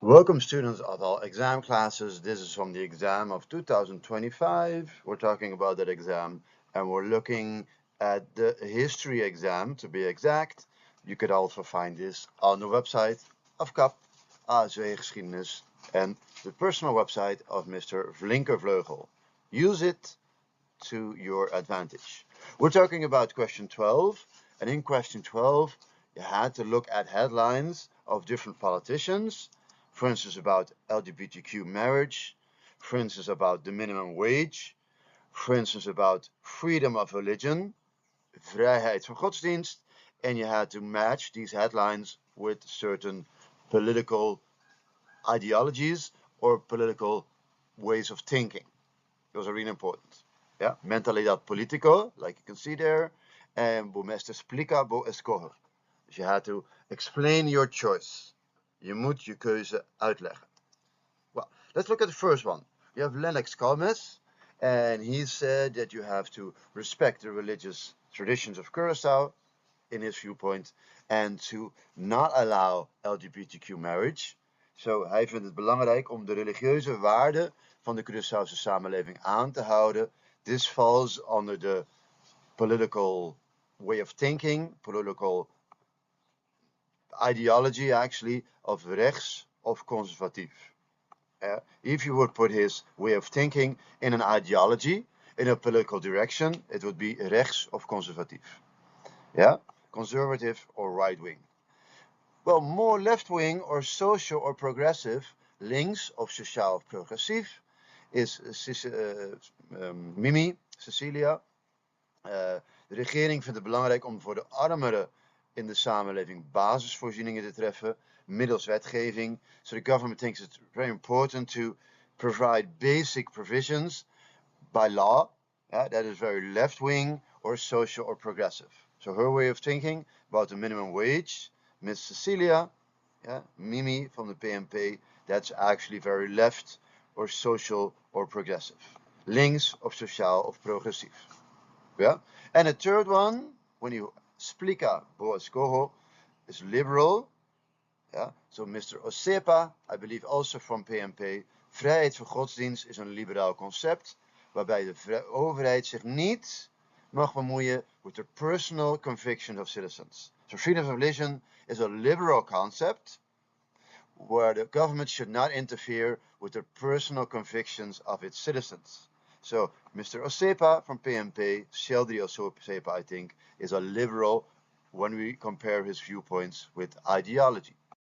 Welcome students of all exam classes. This is from the exam of 2025. We're talking about that exam and we're looking at the history exam to be exact. You could also find this on the website of KAP, ASW Geschiedenis, and the personal website of Mr. Vlinkervleugel. Use it to your advantage. We're talking about question 12, and in question 12, you had to look at headlines of different politicians, for instance, about LGBTQ marriage, for instance, about the minimum wage, for instance, about freedom of religion, vrijheid van godsdienst, and you had to match these headlines with certain political ideologies or political ways of thinking. Those are really important. Yeah, mentalidad politico, like you can see there, and vos me explica vos escoger. Dus you had to explain your choice. Je moet je keuze uitleggen. Well, let's look at the first one. You have Lennox Calmes, and he said that you have to respect the religious traditions of Curacao, in his viewpoint, and to not allow LGBTQ marriage. So hij vindt het belangrijk om de religieuze waarden van de Curaçaose samenleving aan te houden. This falls under the political way of thinking, political ideology actually, of rechts of conservatief. If you would put his way of thinking in an ideology, in a political direction, it would be rechts of conservatief. Yeah, conservative or right wing. Well, more left wing or social or progressive, links of sociaal of progressief, is Mimi, Cecilia. De regering vindt het belangrijk om voor de armeren in de samenleving basisvoorzieningen te treffen, middels wetgeving. So the government thinks it's very important to provide basic provisions by law. That is very left wing or social or progressive. So her way of thinking about the minimum wage, Miss Cecilia, Mimi from the PNP, that's actually very left or social or progressive. Links of sociaal of progressief. Yeah? And the third one, when you explica vos escoger, is liberal. Yeah? So Mr. Osepa, I believe also from PNP, vrijheid van godsdienst is een liberaal concept, waarbij de overheid zich niet mag bemoeien with the personal convictions of citizens. So freedom of religion is a liberal concept where the government should not interfere with the personal convictions of its citizens. So Mr. Osepa from PNP, Sheldry Osepa, I think, is a liberal when we compare his viewpoints with ideology.